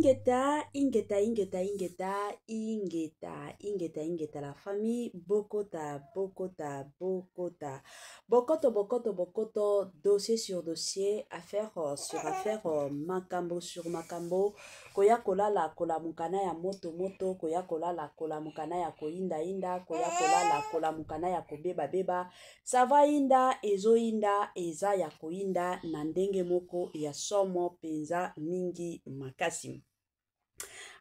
Ingeta, la famille, Bokota, Bokoto, dossier sur dossier, affaire sur affaire, makambo sur makambo, koya kola la kola mukana ya moto, koya kola la kola mukana ya koinda, koya kola la kola mukana ya beba, sava inda, ezo inda, eza ya koinda, nandenge moko ya somo, penza mingi makasi.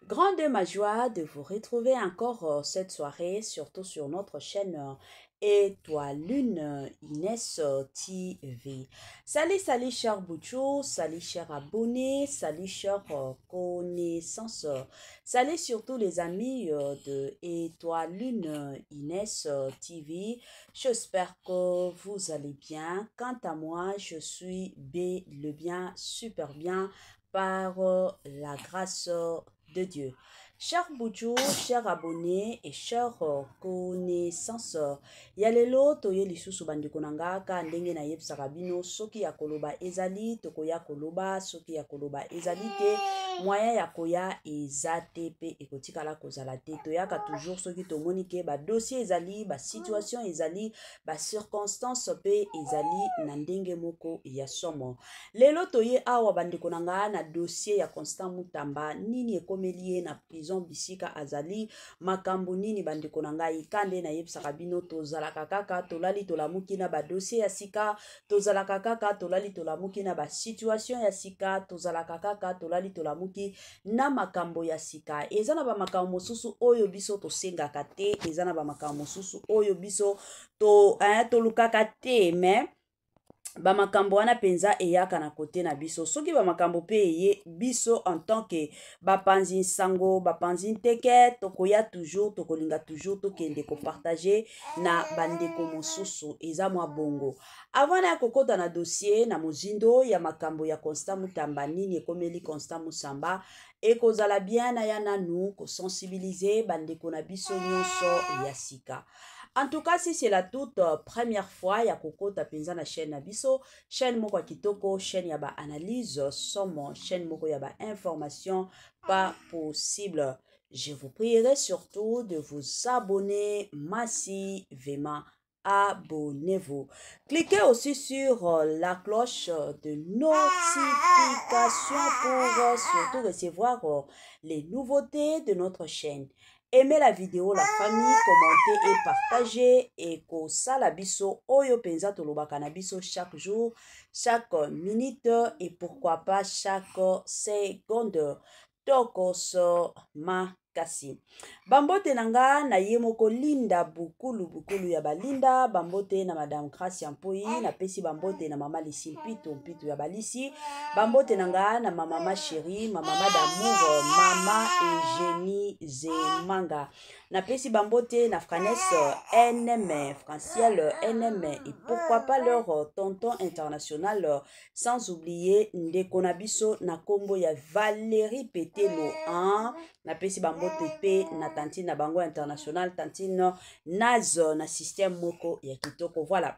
Grande ma joie de vous retrouver encore cette soirée, surtout sur notre chaîne Étoile Lune Inès TV. Salut chers Boutchou, salut chers abonnés, salut chers connaissances, salut surtout les amis de Étoile Lune Inès TV. J'espère que vous allez bien. Quant à moi, je suis bien, super bien par la grâce de Dieu. Chers Boudjou, chers abonnés et chers connaissances, yalelo toye lisusu bandeko nanga ka ndenge na yeb sakabino soki ya koloba ezali tokoya koloba soki ya koloba ezali te moyen ya koya ezate pe ekotika la kozala te toyaka toujours soki tomoni ke ba dossier ezali ba situation ezali ba circonstance pe ezali na ndenge moko ya somo. Lelo toye awa bandeko nanga na dossier ya Constant Mutamba nini ekomelie na prison bisika azali makambo nini bandeko nanga ikande na yebsaka bino tozala kaka tolali tolamuki na ba dossier ya sika tozala kaka tolali tolamuki na ba situation ya sika tozala kaka tolali tolamuki na makambo ya sika ezana ba makambo mosusu oyo biso tosengaka te ezana ba makambo mosusu oyo biso tolukaka te mais ba makambo wana penza eyaka na kote na biso soki ba makambo pe eye biso en tant que bapanzi sango bapanzi teke tokoya toujours tokolinga toujours tokende ko partager na bandeko mosusu eza mwa bongo avant na kokota na dossier na mozindo ya makambo ya Constant Mutamba nini ekomeli Constant Musamba ekozala bien na ya nanu ko sensibiliser bandeko na biso nyonso ya sika. En tout cas, si c'est la toute première fois ya kokota penza na chaîne Abiso, chaîne moko kitoko, chaîne yaba analyse, somme, chaîne moko yaba information, pas possible. Je vous prierai surtout de vous abonner massivement. Abonnez-vous. Cliquez aussi sur la cloche de notification pour surtout recevoir les nouveautés de notre chaîne. Aimez la vidéo, la famille, commentez et partagez et ko sala biso oyo penza tolobaka na biso chaque jour, chaque minute et pourquoi pas chaque seconde. Tokos makasi. Bambote nanga na yemoko linda bukulu ya balinda, bambote na Madame Gracia Mpoi, na pesi bambote na Mama Lisi Mpitu ya balisi, bambote nanga na Mama Chérie, Mama d'amour, Mama Eugénie Zemanga. Na pesi bambote na Franesse NM, Franciel NM et pourquoi pas leur tonton international, sans oublier Ndeko Nabiso na kombo ya Valérie Petelo, na pesi bambote pe na tantine na bango international, tantine nazo na système moko ya kitoko. Voilà.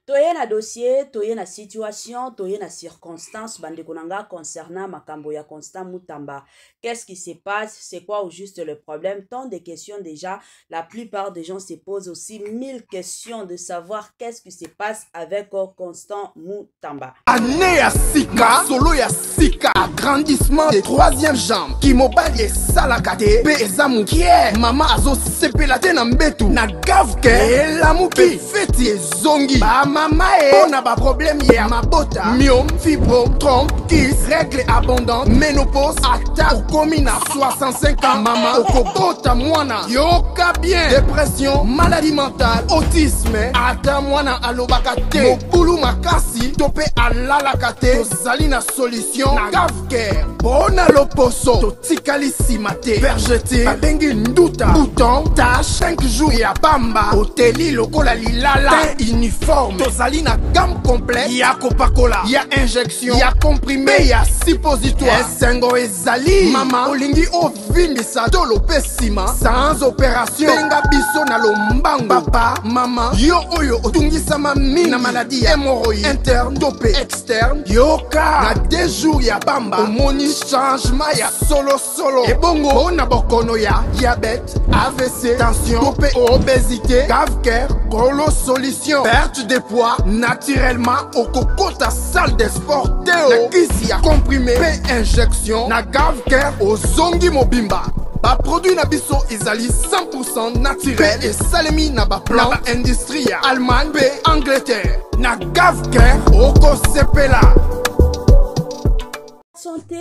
Toye na dossier, toye na situation, toye na circonstance, bandeko nanga concernant makambo ya Constant Mutamba. Qu'est-ce qui se passe? C'est quoi au juste le problème? Tant de questions déjà. La plupart des gens se posent aussi 1000 questions de savoir qu'est-ce qui se passe avec Constant Mutamba. Année ya sika, solo ya sika, agrandissement des troisième jambes, qui mobile et salakate, pe ezamu kie, mama azo sepelate na mbetu, na gavke, elamuki, feti ezongi, ba mama on a ba problème ya mabota, myome, fibrome, trompe, kiss, règle abondante, ménopause, attaque, komina, 65 ans, mama, okobota mwana, yoka bien, dépression, maladie mentale, autisme, ata mwana alobakate, mobulu makasi, tope alalakate, tozali na solution, na gavke, bona loposo, totikali simate, vergete, babengi nduta, bouton, tache, 5 jours ya bamba, oteli lokola lilala, teint uniforme tozali na gamme complète ya kopakola ya injection ya comprimé ya suppositoire esengo ezali mama olingi ovindisa tolo pe nsima sans opération benga biso na lombango papa mama yo oyo otungisama mingi na maladi ya hémorroïde interne to pe externe yoka na 2 jours ya bamba omoni changement ya solo ebongo na bokono ya diabète AVC tension to pe obésité Gavker Golo solution perte de poids naturellement okokota salle de sport teo na kisi ya comprimé pe injection na Gavker ozongi mobimba ba produit na biso ezali 100% naturel pe esalemi na ba plan na ba industrie ya Allemagne pe Angleterre na Gavker okosepela.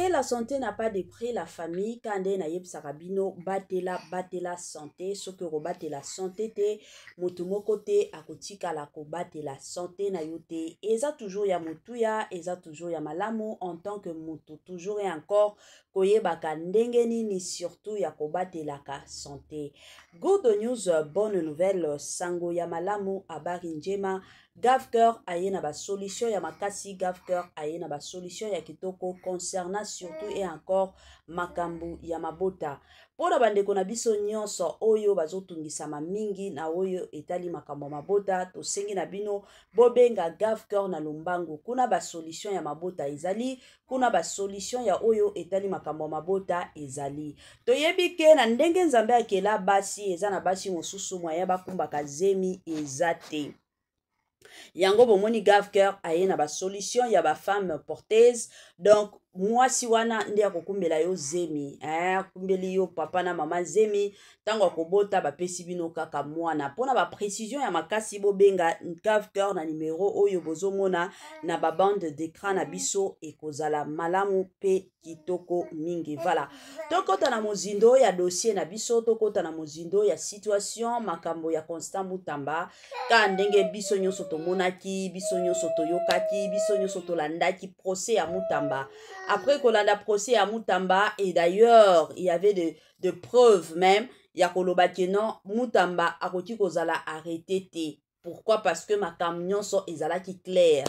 La santé n'a pas de prix. La famille, quand on a yeb sarabino, batela santé. Ce que rebate la santé, te motumoko te akotika la kobate la santé na yote. Eza toujours ya mutuya, eza toujours ya malamu en tant que mutu. Toujours et encore, koye baka ndengeni ni surtout ya kobate la ka santé. Good news, bonne nouvelle, sango ya malamu, abari njema. Gavker aye na ba solution ya makasi, Gavker aye na ba solution ya kitoko concernant surtout et encore makambu ya mabota. Pona bandeko na biso nyonso oyo bazotungisa mingi na oyo etali makambo mabota to sengi na bino bobenga Gavker na lombangu kuna ba solution ya mabota ezali kuna ba solution ya oyo etali makambo mabota ezali to yebike na ndenge nzambe akela basi eza na basi mosusu mwaya bakumbaka zemi ezate. Yango bomoni Gavker aye na ba solution ya ba femme porteuse donc moi si wana ndi akokumbela yo zemi kumbeli yo papa na mama zemi tango akobota ba pesi bino kaka mwana pona ba précision ya makasi bobenga Gavker na numéro oyo bozomona na ba bande d'écran na biso ekozala malamu pe kitoko mingi. Voilà tokota na mozindo ya dossier na biso tokota na mozindo ya situation makambo ya Constant Mutamba ka ndenge biso nyonso tomonaki biso nyonso toyokaki biso nyonso tolandaki procès ya Mutamba. Après kolanda procès à Mutamba et d'ailleurs il y avait de preuves même ya kolobaki non Mutamba akoti kozala arrêté te. Pourquoi? Parce que ma camion so ezalaki clair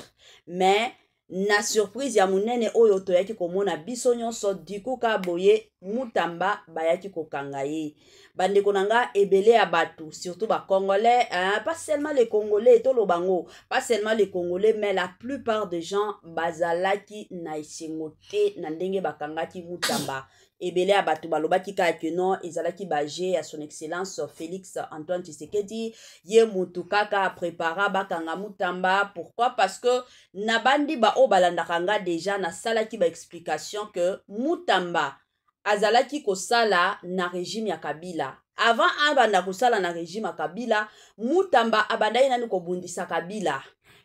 mais na surprise ya munene oyo toyaki komona biso nyonso diku ka boye Mutamba bayaki kokanga ye. Bandeko nanga ebele ya batu surtout ba congolais pas seulement les congolais to lobango pas seulement les congolais mais la plupart des gens bazalaki na isengote na ndenge bakangaki Mutamba. Ebele ya batu balobaki ka ke non ezalaki baje à son excellence Félix Antoine Tshisekedi ye mutu kaka prépara bakanga Mutamba. Pourquoi? Parce que nabandi ba o balandakanga déjà na salaki ba explication que Mutamba azalaki kosala na régime ya Kabila. Avant abanda kosala na régime ya Kabila, Mutamba abandai nani kobundisa Kabila.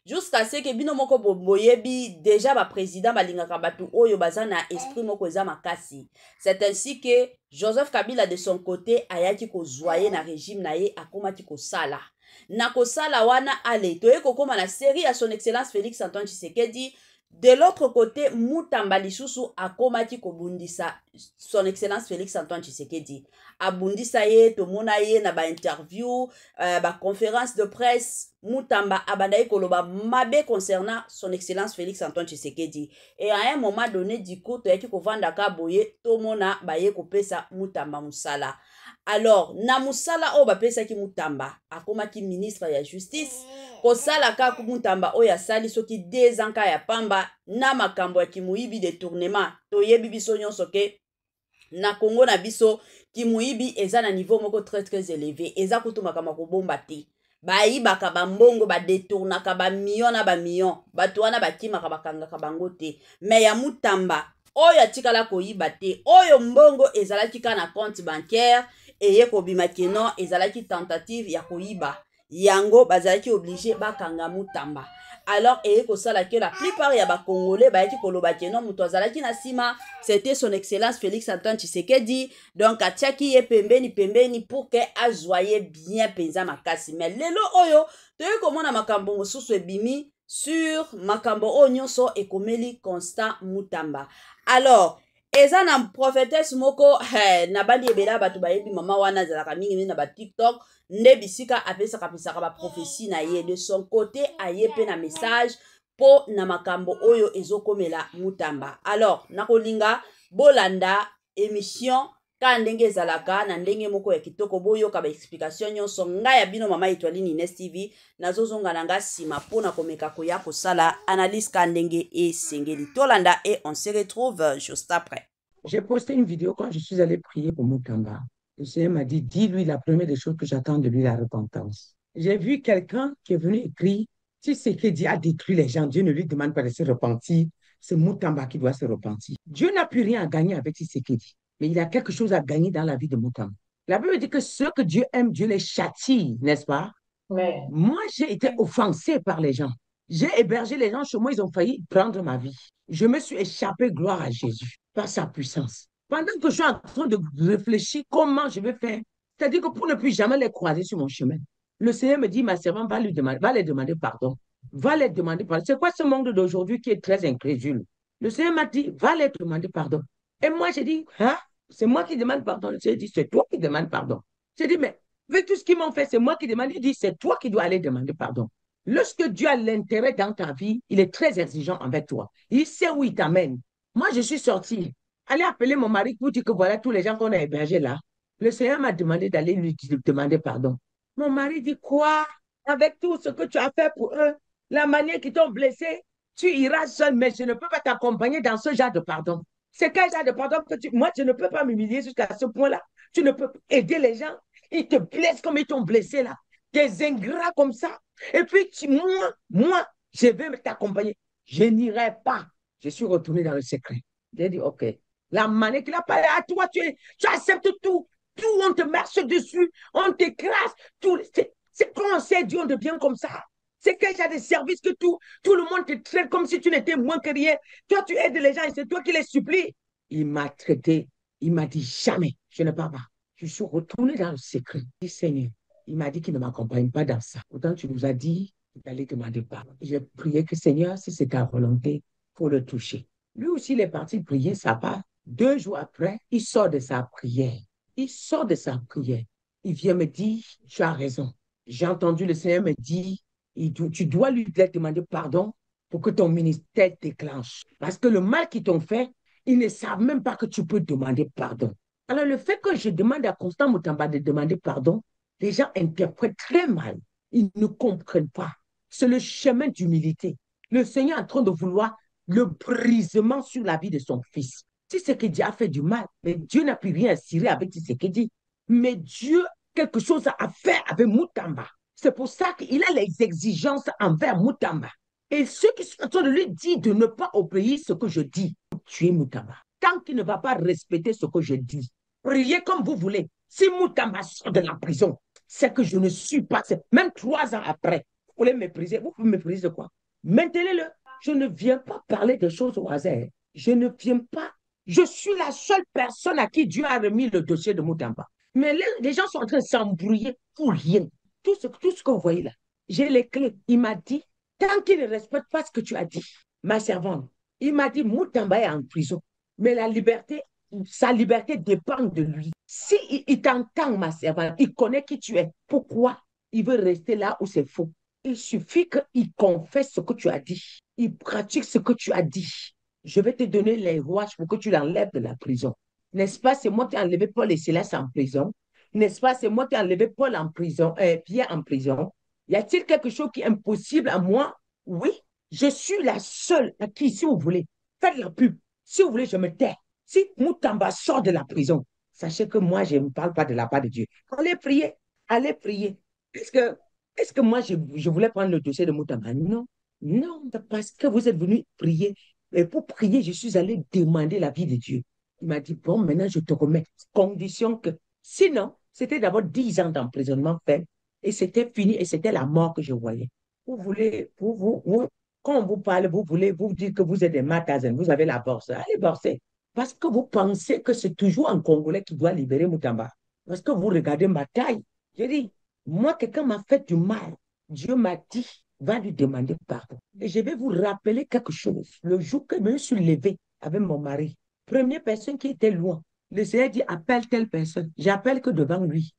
Jusqu'à ce que bino moko boyebi déjà ba président balingaka batu oyo baza na esprit moko eza makasi. C'est ainsi que Joseph Kabila de son côté ayaki kozwaye na régime na ye akomaki kosala. Na kosala wana ale toye kokoma na série à son excellence Félix Antoine Tshisekedi. De l'autre côté, Mutamba lisusu akomaki kobundisa son excellence Félix Antoine Tshisekedi. Abundisa ye, tomona ye na ba interview, ba conférence de presse, Mutamba abandai koloba mabe concernant son excellence Félix Antoine Tshisekedi. Et à un moment donné, du coup, toyaki kovanda ka boye, tomona baye kopesa Mutamba musala. Alors, na musala o bapesa ki Mutamba, akomaki ministre ya justice, kosala ka Mutamba o ya sali soki 2 ans ka ya pamba na makambo ya kimuibi détournement. Toyebi biso nyonso ke na Congo na biso kimuibi eza na niveau moko très élevé. Eza kutu makambo kobomba te. Baibaka bambongo ba détournaka ba million na ba million. Batu wana bakimaka bakangaka bango te. Mais ya Mutamba oyo atikala koyiba te. Oyo mbongo ezalaki ka na compte bancaire eye kobimaki non ezalaki tentative ya koyiba. Yango bazalaki obligé bakanga Mutamba. Alors eye kosala que la plupart ya ba Congolais bayaki kolobaki non mutu azalaki na sima c'était son excellence Félix Antoine Tshisekedi donc atiaki ye pembeni pour que azwaye bien penza makasi. Mais lelo oyo toye komona makambo mosusu ebimi sur makambo oyo nyonso ekomeli Constant Mutamba. Alors eza na prophétesse moko na bandi ebela batu bayebi mama wana zalaka mingi na ba TikTok nde bisika apesaka baprophétie na ye. De son côté aye pe na message po na makambo oyo ezokomela Mutamba. Alors nakolinga bolanda émission ka ndenge ezalaka na ndenge moko ya kitoko boyoka ba explication nyonso ngai ya bino mama Etoiline Ines TV nazozonga na nga sima pona komeka koya kosala analyse ka ndenge esengeli tolanda et on se retrouve juste après. J'ai posté une vidéo quand je suis allée prier pour Mutamba. Le Seigneur m'a dit, dis-lui la première des choses que j'attends de lui, la repentance. J'ai vu quelqu'un qui est venu écrire, si ce que Dieu a détruit les gens, Dieu ne lui demande pas de se repentir, c'est Mutamba qui doit se repentir. Dieu n'a plus rien à gagner avec Tshisekedi, mais il a quelque chose à gagner dans la vie de Mutamba. La Bible dit que ceux que Dieu aime, Dieu les châtie, n'est-ce pas? Ouais. Moi, j'ai été offensée par les gens. J'ai hébergé les gens chez moi, ils ont failli prendre ma vie. Je me suis échappé, gloire à Jésus, par sa puissance. Pendant que je suis en train de réfléchir comment je vais faire, c'est-à-dire que pour ne plus jamais les croiser sur mon chemin, le Seigneur me dit, ma servante va les demander pardon. Va les demander pardon. C'est quoi ce monde d'aujourd'hui qui est très incrédule? Le Seigneur m'a dit, va les demander pardon. Et moi, j'ai dit, hein? C'est moi qui demande pardon. Le Seigneur dit, c'est toi qui demandes pardon. J'ai dit, mais avec tout ce qu'ils m'ont fait, c'est moi qui demande. Il dit, c'est toi qui dois aller demander pardon. Lorsque Dieu a l'intérêt dans ta vie, il est très exigeant avec toi. Il sait où il t'amène. Moi, je suis sortie. Allez appeler mon mari pour dire que voilà tous les gens qu'on a hébergés là. Le Seigneur m'a demandé d'aller lui demander pardon. Mon mari dit quoi? Avec tout ce que tu as fait pour eux, la manière qu'ils t'ont blessé, tu iras seul, mais je ne peux pas t'accompagner dans ce genre de pardon. C'est quel genre de pardon que tu... Moi, je ne peux pas m'humilier jusqu'à ce point-là. Tu ne peux aider les gens. Ils te blessent comme ils t'ont blessé là. Des ingrats comme ça. Et puis, moi, je vais t'accompagner. Je n'irai pas. Je suis retourné dans le secret. J'ai dit, OK. La manière qu'il a parlé à toi, tu acceptes tout. Tout, on te marche dessus, on t'écrase. C'est quand on sait Dieu, on devient comme ça. C'est qu'il y a des services que tout le monde te traite comme si tu n'étais moins que rien. Toi, tu aides les gens et c'est toi qui les supplies. Il m'a traité. Il m'a dit, jamais, je ne pars pas. Je suis retourné dans le secret. Je dis, Seigneur, il m'a dit qu'il ne m'accompagne pas dans ça. Pourtant, tu nous as dit d'aller demander pardon. J'ai prié que Seigneur, si c'est ta volonté, il faut le toucher. Lui aussi, il est parti prier, ça part. 2 jours après, il sort de sa prière. Il sort de sa prière. Il vient me dire, tu as raison. J'ai entendu le Seigneur me dire, tu dois lui demander pardon pour que ton ministère déclenche. Parce que le mal qu'ils t'ont fait, ils ne savent même pas que tu peux demander pardon. Alors, le fait que je demande à Constant Mutamba de demander pardon, les gens interprètent très mal. Ils ne comprennent pas. C'est le chemin d'humilité. Le Seigneur est en train de vouloir le brisement sur la vie de son fils. Si ce que Dieu a fait du mal, mais Dieu n'a plus rien à cirer avec ce qu'il dit. Mais Dieu, quelque chose à faire avec Mutamba. C'est pour ça qu'il a les exigences envers Mutamba. Et ceux qui sont en train de lui dire de ne pas obéir ce que je dis, tuer Mutamba. Tant qu'il ne va pas respecter ce que je dis, priez comme vous voulez. Si Mutamba sort de la prison, c'est que je ne suis pas, même 3 ans après, vous voulez mépriser, vous pouvez mépriser de quoi? Maintenez-le. Je ne viens pas parler de choses au hasard. Je ne viens pas. Je suis la seule personne à qui Dieu a remis le dossier de Mutamba. Mais les gens sont en train de s'embrouiller pour rien. Tout ce que vous voyez là, j'ai les clés. Il m'a dit, tant qu'il ne respecte pas ce que tu as dit, ma servante, il m'a dit, Mutamba est en prison. Mais sa liberté dépend de lui. Si il t'entend, ma servante, il connaît qui tu es. Pourquoi il veut rester là où c'est faux? Il suffit qu'il confesse ce que tu as dit. Il pratique ce que tu as dit. Je vais te donner les rouages pour que tu l'enlèves de la prison. N'est-ce pas, c'est moi qui ai enlevé Paul et Silas en prison. N'est-ce pas, c'est moi qui ai enlevé Paul en prison, Pierre en prison. Y a-t-il quelque chose qui est impossible à moi? Oui, je suis la seule à qui, si vous voulez, faites la pub. Si vous voulez, je me tais. Si Mutamba sort de la prison, sachez que moi, je ne parle pas de la part de Dieu. Allez prier, allez prier. Est-ce que moi, je voulais prendre le dossier de Mutamba? Non, non, parce que vous êtes venu prier. Et pour prier, je suis allé demander la vie de Dieu. Il m'a dit, bon, maintenant, je te remets. Condition que, sinon, c'était d'abord 10 ans d'emprisonnement ferme. Et c'était fini, et c'était la mort que je voyais. Vous voulez, quand on vous parle, vous voulez vous dire que vous êtes des magasins, vous avez la bourse. Allez borser. Parce que vous pensez que c'est toujours un Congolais qui doit libérer Mutamba. Parce que vous regardez ma taille. Je dis, moi, quelqu'un m'a fait du mal. Dieu m'a dit, va lui demander pardon. Et je vais vous rappeler quelque chose. Le jour que je me suis levé avec mon mari, première personne qui était loin, le Seigneur dit, appelle telle personne. J'appelle que devant lui.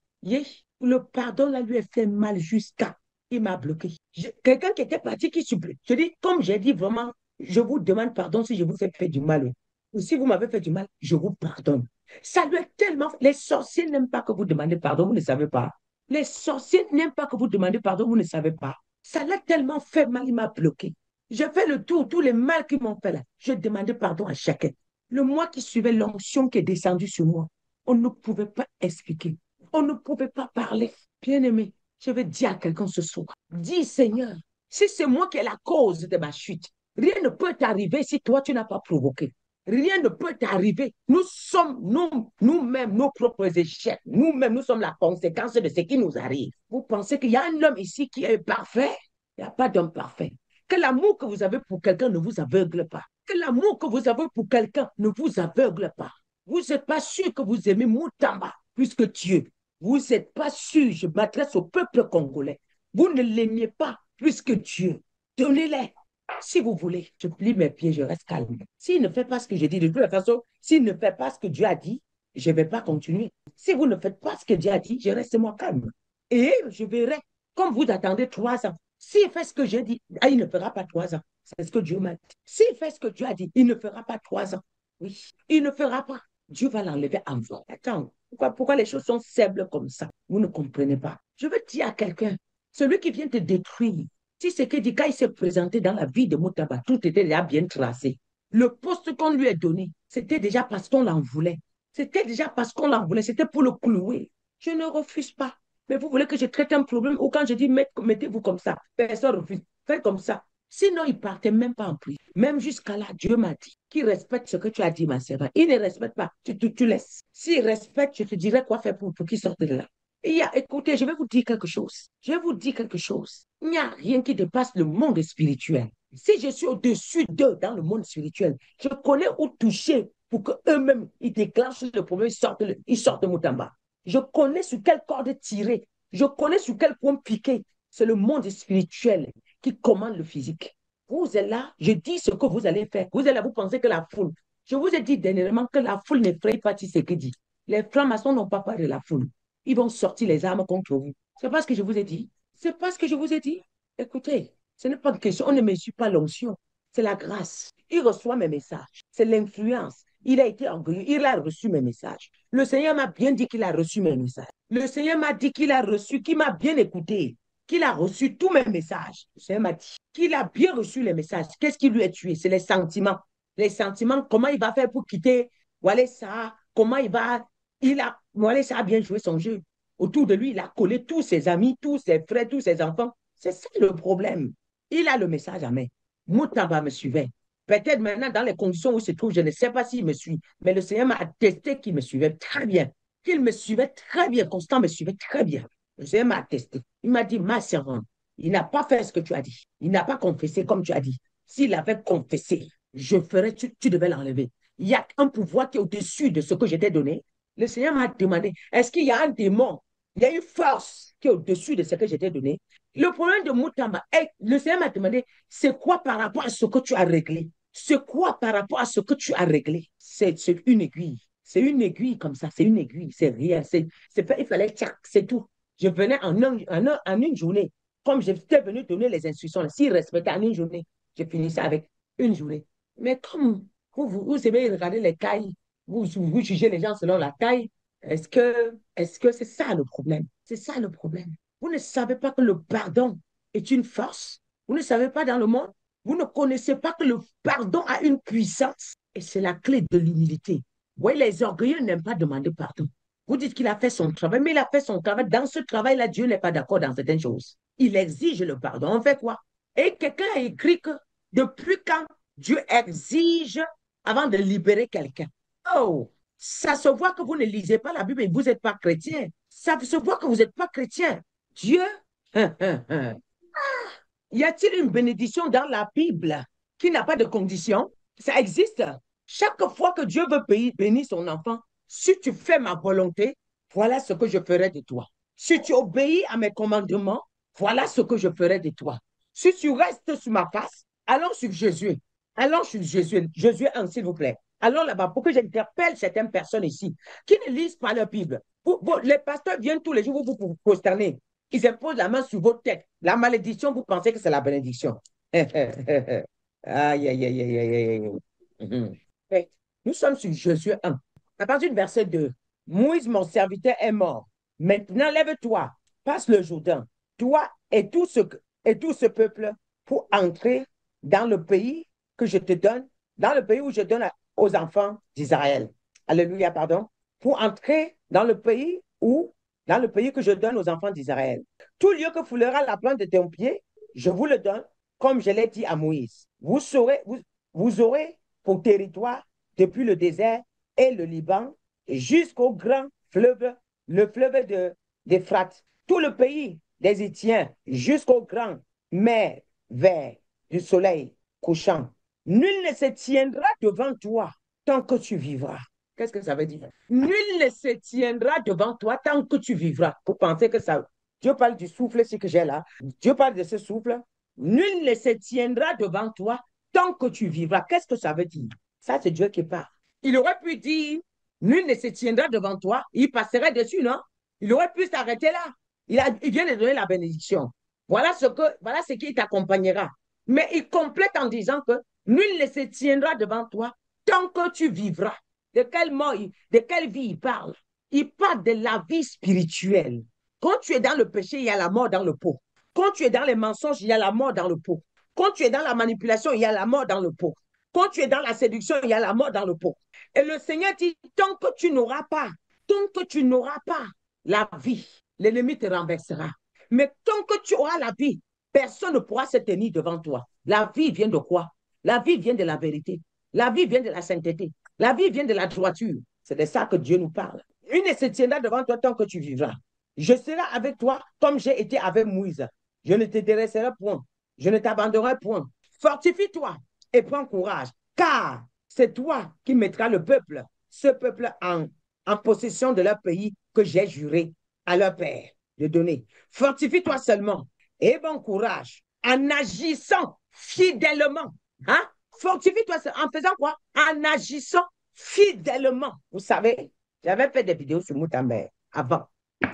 Le pardon, là, lui a fait mal jusqu'à... Il m'a bloqué. Quelqu'un qui était parti, qui supplie. Je dis, comme j'ai dit vraiment, je vous demande pardon si je vous ai fait du mal. Ou si vous m'avez fait du mal, je vous pardonne. Ça lui est tellement... Les sorciers n'aiment pas que vous demandez pardon, vous ne savez pas. Les sorciers n'aiment pas que vous demandez pardon, vous ne savez pas. Ça l'a tellement fait mal, il m'a bloqué. J'ai fait le tour, tous les mal qu'ils m'ont fait là. Je demandais pardon à chacun. Le mois qui suivait, l'onction qui est descendue sur moi, on ne pouvait pas expliquer. On ne pouvait pas parler. Bien-aimé, je vais dire à quelqu'un ce soir, dis Seigneur, si c'est moi qui ai la cause de ma chute, rien ne peut t'arriver si toi tu n'as pas provoqué. Rien ne peut t'arriver. Nous sommes nous-mêmes nos propres échecs. Nous-mêmes, nous sommes la conséquence de ce qui nous arrive. Vous pensez qu'il y a un homme ici qui est parfait? Il n'y a pas d'homme parfait. Que l'amour que vous avez pour quelqu'un ne vous aveugle pas. Que l'amour que vous avez pour quelqu'un ne vous aveugle pas. Vous n'êtes pas sûr que vous aimez Moutamba plus que Dieu. Vous n'êtes pas sûr, je m'adresse au peuple congolais. Vous ne l'aimiez pas plus que Dieu. Donnez-les. Si vous voulez, je plie mes pieds, je reste calme. S'il ne fait pas ce que j'ai dit, de toute façon, s'il ne fait pas ce que Dieu a dit, je ne vais pas continuer. Si vous ne faites pas ce que Dieu a dit, je reste moi calme. Et je verrai, comme vous attendez 3 ans, s'il fait ce que j'ai dit, il ne fera pas 3 ans. C'est ce que Dieu m'a dit. S'il fait ce que Dieu a dit, il ne fera pas 3 ans. Oui, il ne fera pas. Dieu va l'enlever en vous. Attends, pourquoi les choses sont faibles comme ça? Vous ne comprenez pas. Je veux dire à quelqu'un, celui qui vient te détruire, si c'est que dit, quand il s'est présenté dans la vie de Moutaba, tout était déjà bien tracé. Le poste qu'on lui a donné, c'était déjà parce qu'on l'en voulait. C'était déjà parce qu'on l'en voulait. C'était pour le clouer. Je ne refuse pas. Mais vous voulez que je traite un problème ou quand je dis mettez-vous comme ça, personne ne refuse. Faites comme ça. Sinon, il ne partait même pas en prix. Même jusqu'à là, Dieu m'a dit qu'il respecte ce que tu as dit, ma sœur. Il ne respecte pas. Tu laisses. S'il respecte, je te dirai quoi faire pour qu'il sorte de là. Écoutez, je vais vous dire quelque chose. Je vais vous dire quelque chose. Il n'y a rien qui dépasse le monde spirituel. Si je suis au-dessus d'eux dans le monde spirituel, je connais où toucher pour qu'eux-mêmes, ils déclenchent le problème, ils sortent de Moutamba. Je connais sur quelle corde tirer. Je connais sur quel point piquer. C'est le monde spirituel qui commande le physique. Vous êtes là, je dis ce que vous allez faire. Vous allez vous penser que la foule. Je vous ai dit dernièrement que la foule n'effraie pas ce que dit. Les francs-maçons n'ont pas peur de la foule. Ils vont sortir les armes contre vous. C'est pas ce que je vous ai dit. C'est pas ce que je vous ai dit. Écoutez, ce n'est pas une question. On ne mesure pas l'onction. C'est la grâce. Il reçoit mes messages. C'est l'influence. Il a été orgueilleux. Il a reçu mes messages. Le Seigneur m'a bien dit qu'il a reçu mes messages. Le Seigneur m'a dit qu'il a reçu, qu'il m'a bien écouté, qu'il a reçu tous mes messages. Le Seigneur m'a dit qu'il a bien reçu les messages. Qu'est-ce qui lui a tué? C'est les sentiments. Les sentiments, comment il va faire pour quitter voilà ça, comment il va... Voilà, ça a bien joué son jeu. Autour de lui, il a collé tous ses amis, tous ses frères, tous ses enfants. C'est ça le problème. Il a le message à main. Moutaba me suivait. Peut-être maintenant, dans les conditions où il se trouve, je ne sais pas s'il me suit, mais le Seigneur m'a attesté qu'il me suivait très bien. Qu'il me suivait très bien. Constant me suivait très bien. Le Seigneur m'a attesté. Il m'a dit, ma servante, il n'a pas fait ce que tu as dit. Il n'a pas confessé comme tu as dit. S'il avait confessé, je ferais, tu devais l'enlever. Il y a un pouvoir qui est au-dessus de ce que je t'ai donné. Le Seigneur m'a demandé, est-ce qu'il y a un démon? Il y a une force qui est au-dessus de ce que je t'ai donné. Le problème de Moutamba, le Seigneur m'a demandé, c'est quoi par rapport à ce que tu as réglé? C'est quoi par rapport à ce que tu as réglé? C'est une aiguille. C'est une aiguille comme ça, c'est une aiguille, c'est rien. Il fallait, c'est tout. Je venais en une journée, comme j'étais venu donner les instructions, s'il respectait en une journée, je finissais avec une journée. Mais comme vous aimez regarder les tailles, vous jugez les gens selon la taille, est-ce que c'est ça le problème? C'est ça le problème. Vous ne savez pas que le pardon est une force. Vous ne savez pas dans le monde. Vous ne connaissez pas que le pardon a une puissance. Et c'est la clé de l'humilité. Oui, les orgueilleux n'aiment pas demander pardon. Vous dites qu'il a fait son travail, mais il a fait son travail. Dans ce travail-là, Dieu n'est pas d'accord dans certaines choses. Il exige le pardon. On fait quoi? Et quelqu'un a écrit que depuis quand Dieu exige avant de libérer quelqu'un? Oh, ça se voit que vous ne lisez pas la Bible et vous n'êtes pas chrétien. Ça se voit que vous n'êtes pas chrétien. Dieu, y a-t-il une bénédiction dans la Bible qui n'a pas de condition? Ça existe. Chaque fois que Dieu veut bénir son enfant, si tu fais ma volonté, voilà ce que je ferai de toi. Si tu obéis à mes commandements, voilà ce que je ferai de toi. Si tu restes sur ma face, allons sur Jésus. Allons sur Jésus. Jésus 1, s'il vous plaît. Allons là-bas pour que j'interpelle certaines personnes ici qui ne lisent pas la Bible. Les pasteurs viennent tous les jours, vous prosternez. Ils imposent la main sur votre tête. La malédiction, vous pensez que c'est la bénédiction. Aïe, aïe, aïe, aïe, aïe, aïe, aïe. Mhm. Et nous sommes sur Josué 1. À partir du verset 2, Moïse, mon serviteur, est mort. Maintenant, lève-toi, passe le Jourdain, toi et tout ce peuple, pour entrer dans le pays que je te donne, dans le pays où je donne aux enfants d'Israël. Alléluia, pardon. Pour entrer dans le pays dans le pays que je donne aux enfants d'Israël. Tout lieu que foulera la plante de ton pied, je vous le donne, comme je l'ai dit à Moïse. Vous aurez pour territoire depuis le désert et le Liban jusqu'au grand fleuve, le fleuve d'Éphrate, tout le pays des Hétiens jusqu'au grand mer vert du soleil couchant. Nul ne se tiendra devant toi tant que tu vivras. Qu'est-ce que ça veut dire? Nul ne se tiendra devant toi tant que tu vivras. Vous pensez que ça... Dieu parle du souffle, ce que j'ai là. Dieu parle de ce souffle. Nul ne se tiendra devant toi tant que tu vivras. Qu'est-ce que ça veut dire? Ça, c'est Dieu qui parle. Il aurait pu dire, nul ne se tiendra devant toi. Il passerait dessus, non? Il aurait pu s'arrêter là. Il vient de donner la bénédiction. Voilà ce qui t'accompagnera. Mais il complète en disant que nul ne se tiendra devant toi tant que tu vivras. De quelle vie il parle? Il parle de la vie spirituelle. Quand tu es dans le péché, il y a la mort dans le pot. Quand tu es dans les mensonges, il y a la mort dans le pot. Quand tu es dans la manipulation, il y a la mort dans le pot. Quand tu es dans la séduction, il y a la mort dans le pot. Et le Seigneur dit, tant que tu n'auras pas la vie, l'ennemi te renversera. Mais tant que tu auras la vie, personne ne pourra se tenir devant toi. La vie vient de quoi? La vie vient de la vérité. La vie vient de la sainteté. La vie vient de la droiture. C'est de ça que Dieu nous parle. Il ne se tiendra devant toi tant que tu vivras. Je serai avec toi comme j'ai été avec Moïse. Je ne te délaisserai point. Je ne t'abandonnerai point. Fortifie-toi et prends courage, car c'est toi qui mettras ce peuple en possession de leur pays que j'ai juré à leur père de donner. Fortifie-toi seulement et bon courage en agissant fidèlement. Hein? Fortifie-toi en faisant quoi? En agissant fidèlement. Vous savez, j'avais fait des vidéos sur Moutamber avant.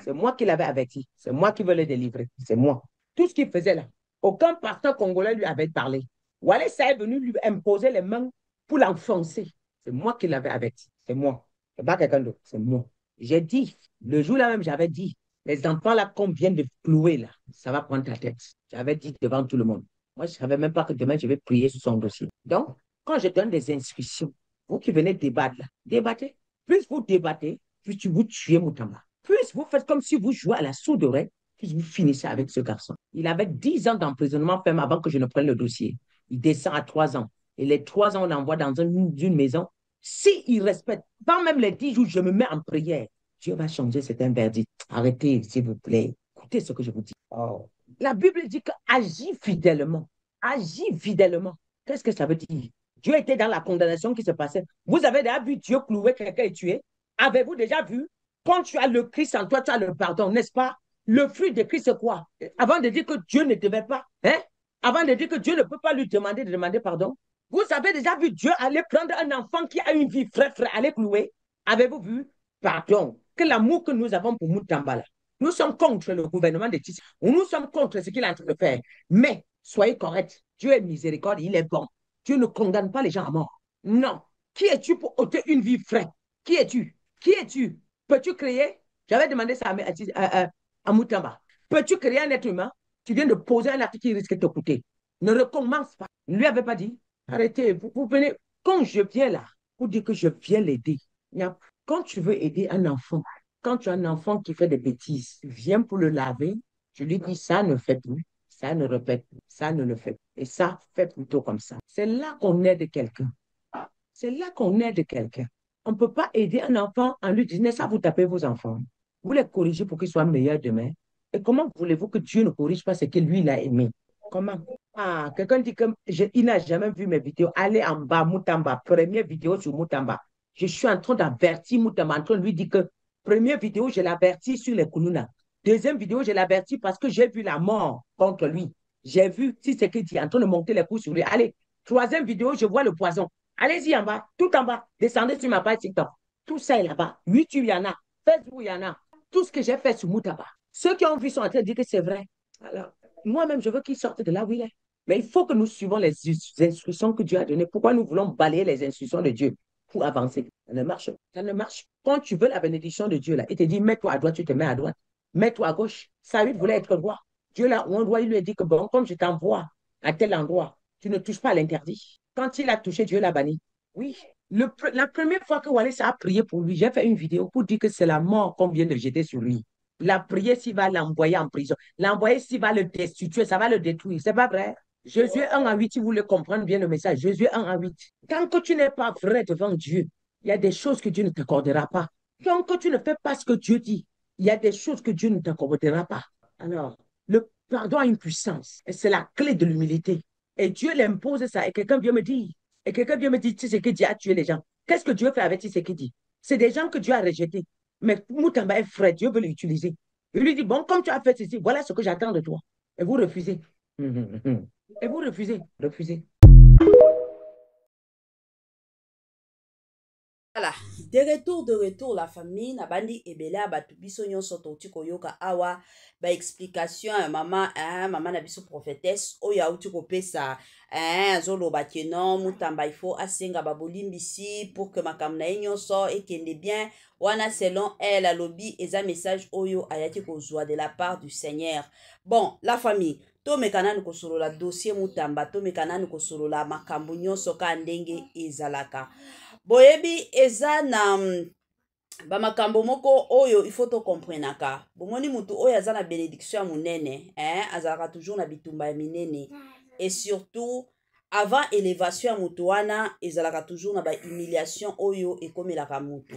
C'est moi qui l'avais averti. C'est moi qui veux le délivrer. C'est moi. Tout ce qu'il faisait là, aucun pasteur congolais lui avait parlé. Wallet ça est venu lui imposer les mains pour l'enfoncer. C'est moi qui l'avais averti. C'est moi. C'est pas quelqu'un d'autre. C'est moi. J'ai dit, le jour-là même, j'avais dit, les enfants là qu'on vient de clouer là, ça va prendre ta tête. J'avais dit devant tout le monde. Moi, je ne savais même pas que demain, je vais prier sur son dossier. Donc, quand je donne des instructions, vous qui venez débattre là, débattez. Plus vous débattez, plus vous tuez Moutamba. Plus vous faites comme si vous jouez à la sourde oreille, plus vous finissez avec ce garçon. Il avait 10 ans d'emprisonnement ferme avant que je ne prenne le dossier. Il descend à 3 ans. Et les 3 ans, on l'envoie dans une maison. S'il respecte, pas même les 10 jours, je me mets en prière. Dieu va changer cet verdict. Arrêtez, s'il vous plaît. Écoutez ce que je vous dis. Oh. La Bible dit que agis fidèlement. Agis fidèlement. Qu'est-ce que ça veut dire? Dieu était dans la condamnation qui se passait. Vous avez déjà vu Dieu clouer quelqu'un et tuer? Avez-vous déjà vu? Quand tu as le Christ en toi, tu as le pardon, n'est-ce pas? Le fruit de Christ, c'est quoi? Avant de dire que Dieu ne devait pas, hein? Avant de dire que Dieu ne peut pas lui demander de demander pardon. Vous avez déjà vu Dieu aller prendre un enfant qui a une vie frère, aller clouer? Avez-vous vu? Pardon. Que l'amour que nous avons pour Moutamba, nous sommes contre le gouvernement de Tshisekedi. Nous sommes contre ce qu'il est en train de faire. Mais soyez corrects. Dieu est miséricorde, il est bon. Dieu ne condamne pas les gens à mort. Non. Qui es-tu pour ôter une vie frère? Qui es-tu? Qui es-tu? Peux-tu créer? J'avais demandé ça à Moutamba. Peux-tu créer un être humain? Tu viens de poser un acte qui risque de te coûter. Ne recommence pas. Ne lui avait pas dit. Arrêtez. Vous venez. Quand je viens là, pour dire que je viens l'aider. Quand tu veux aider un enfant, quand tu as un enfant qui fait des bêtises, tu viens pour le laver, tu lui dis ça ne fait plus, ça ne répète plus, ça ne le fait plus. Et ça fait plutôt comme ça. C'est là qu'on aide quelqu'un. C'est là qu'on aide quelqu'un. On ne peut pas aider un enfant en lui disant ça, vous tapez vos enfants. Vous les corrigez pour qu'ils soient meilleurs demain. Et comment voulez-vous que Dieu ne corrige pas ce que lui, il a aimé? Comment? Ah, quelqu'un dit qu'il n'a jamais vu mes vidéos. Allez en bas, Moutamba, première vidéo sur Moutamba. Je suis en train d'avertir Moutamba, en train de lui dire que première vidéo, je l'avertis sur les Kounouna. Deuxième vidéo, je l'avertis parce que j'ai vu la mort contre lui. J'ai vu, si c'est qu'il dit, en train de monter les coups sur lui. Allez, troisième vidéo, je vois le poison. Allez-y en bas, tout en bas. Descendez sur ma page TikTok. Tout ça est là-bas. YouTube, il y en a. Facebook, il y en a. Tout ce que j'ai fait sur Moutaba. Ceux qui ont vu sont en train de dire que c'est vrai. Alors, moi-même, je veux qu'ils sortent de là où il est. Mais il faut que nous suivons les instructions que Dieu a données. Pourquoi nous voulons balayer les instructions de Dieu pour avancer? Ça ne marche pas. Ça ne marche pas. Quand tu veux la bénédiction de Dieu, là, il te dit, mets-toi à droite, tu te mets à droite. Mets-toi à gauche. Saül voulait être roi. Dieu, là où on doit, il lui a dit que, bon, comme je t'envoie à tel endroit, tu ne touches pas à l'interdit. Quand il a touché, Dieu l'a banni. Oui. La première fois que Wallace a prié pour lui, j'ai fait une vidéo pour dire que c'est la mort qu'on vient de jeter sur lui. La prière, s'il va l'envoyer en prison. L'envoyer, s'il va le destituer, ça va le détruire. C'est pas vrai. Josué 1:8, si vous voulez comprendre bien le message, Josué 1:8. Tant que tu n'es pas vrai devant Dieu, il y a des choses que Dieu ne t'accordera pas. Tant que tu ne fais pas ce que Dieu dit, il y a des choses que Dieu ne t'accordera pas. Alors, le pardon a une puissance et c'est la clé de l'humilité. Et Dieu l'impose ça. Et quelqu'un vient me dire, Tshisekedi a tué les gens. Qu'est-ce que Dieu fait avec Tshisekedi? C'est des gens que Dieu a rejetés. Mais Moutamba est frère, Dieu veut l'utiliser. Il lui dit, bon, comme tu as fait ceci, voilà ce que j'attends de toi. Et vous refusez. Et vous refusez. Refusez. Voilà, de retour, la famille, na bandi ebele abatu biso nyonso touti koyoka awa, ba explication ya mama, mama na biso prophétesse, oya uti kopesa, azoloba ke non, Moutamba il faut asenga babolimbisi pour que makambo na ye nyonso ekende bien, wana selon elle, alobi eza message oyo ayaki kozwa de la part du Seigneur. Bon, la famille, tomekana ni kosolola dossier Moutamba, tomekana ni kosolola makambo nyonso ka ndenge ezalaka. Boyebi eza na bamakambo moko oyo il faut to comprenaka. Bomoni mutu oyo aza na bénédiction ya munene, azalaka toujours na bitumba ya minene. Et surtout avant élévation ya mutu wana ezalaka toujours na ba humiliation oyo ekomelaka mutu.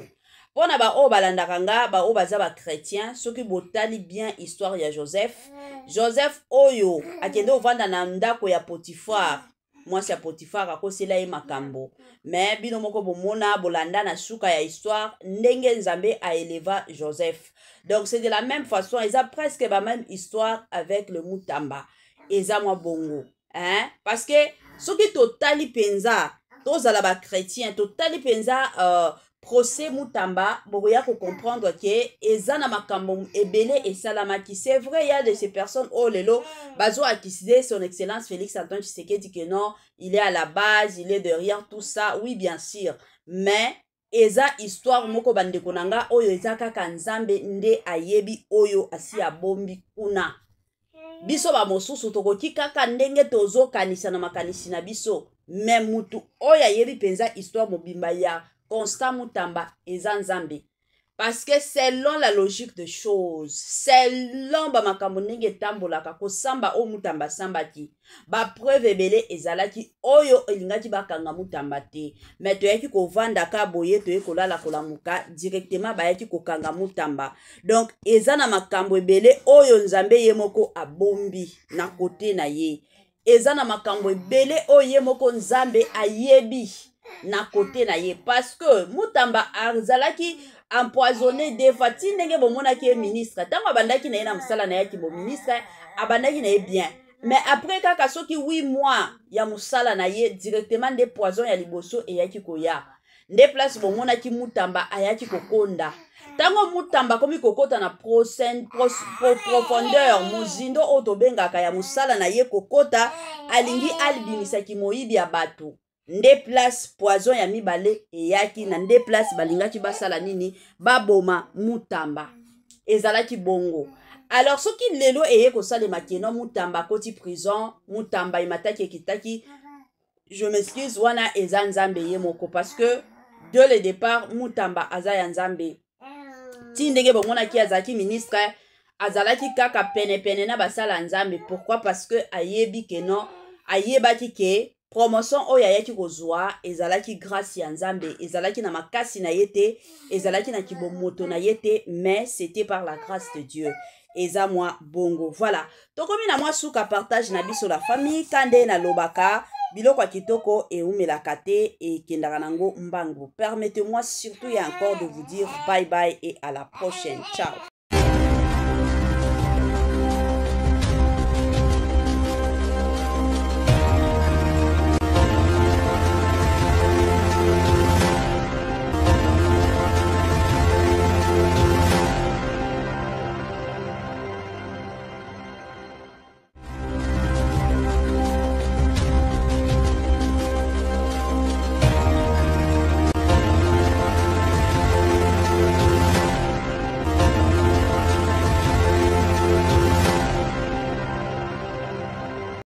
Pona ba oyo balandaka nga, ba oyo baza ba chrétien, soki botali bien histoire ya Joseph. Joseph oyo akende ovanda na ndako ya Potifar. Mwasi ya Potifar akosela ye makambo. Mais bino moko bomona bolanda na suka ya histoire ndenge Nzambe a éleva Joseph. Donc c'est de la même façon, ils ont presque la même histoire avec le Moutamba. Eza mwa bongo, parce que soki totali penza, tozala ba chrétien, totali penza procès Moutamba, boya ko comprendre que eza na makambo ebele et salamaki. C'est vrai, il y a de ces personnes oh lelo bazo accusé son excellence Félix Antoine Tshisekedi que non, il est à la base, il est derrière tout ça. Oui, bien sûr, mais eza histoire moko bandeko nanga oyo eza kaka Nzambe nde ayebi oyo asi abombi kuna. Biso ba mosusu tokoki kaka ndenge tozo kanisa na makanisi na biso, mais mutu oyo ayebi penza histoire mobimba ya Constant Moutamba eza Nzambe. Parce que selon la logique des choses, selon ba makambo ndenge tambolaka ko samba o Moutamba sambaki, ba preuve ebele ezalaki oyo elingaki bakanga Moutamba te. Mais toyaki ko vanda ka boye toye kolala kolamuka directement bayaki ko kanga Moutamba. Donc eza na makambo ebele oyo Nzambe ye moko abombi na kote na ye. Eza na makambo ebele oyo ye moko Nzambe ayebi na kote na ye, parce que Moutamba azalaki empoisonné des fois ti ndenge bomona ki ministre tango abandaki na ye na musala na yaki bo ministre abandaki na ye bien, mais après kaka soki 8 mois ya musala na ye directement de poison ya liboso e yaki koya nde place bomona ki Moutamba ayaki kokonda. Tango Moutamba komi kokota na profondeur mozindo otobengaka ya musala na ye kokota alingi albimisa ki moyibi ya bato. Nde place poison ya mibale eyaki na nde place balingaki basala nini baboma Moutamba ezalaki bongo. Alors soki lelo eye kosalema keno Moutamba koti prison, Moutamba imataki ekitaki, je m'excuse wana eza Nzambe ye moko, parce que de le départ Moutamba aza ya Nzambe. Ti ndenge bomona ki azalaki ministre azalaki kaka pene na basala Nzambe. Pourquoi? Parce que ayebi ke non, ayebaki ke promotion oyo ayaki kozwa ezalaki grâce ya Nzambe, ezalaki na makasi na yete, ezalaki na kibomoto na yete, mais c'était par la grâce de Dieu. Eza mwa bongo. Voilà, tokomi na mwa suka partage na biso la famille kande na lobaka biloko ya kitoko e umelaka te e kendaka nango mbangu. Permettez-moi surtout et encore de vous dire bye bye et à la prochaine. Ciao.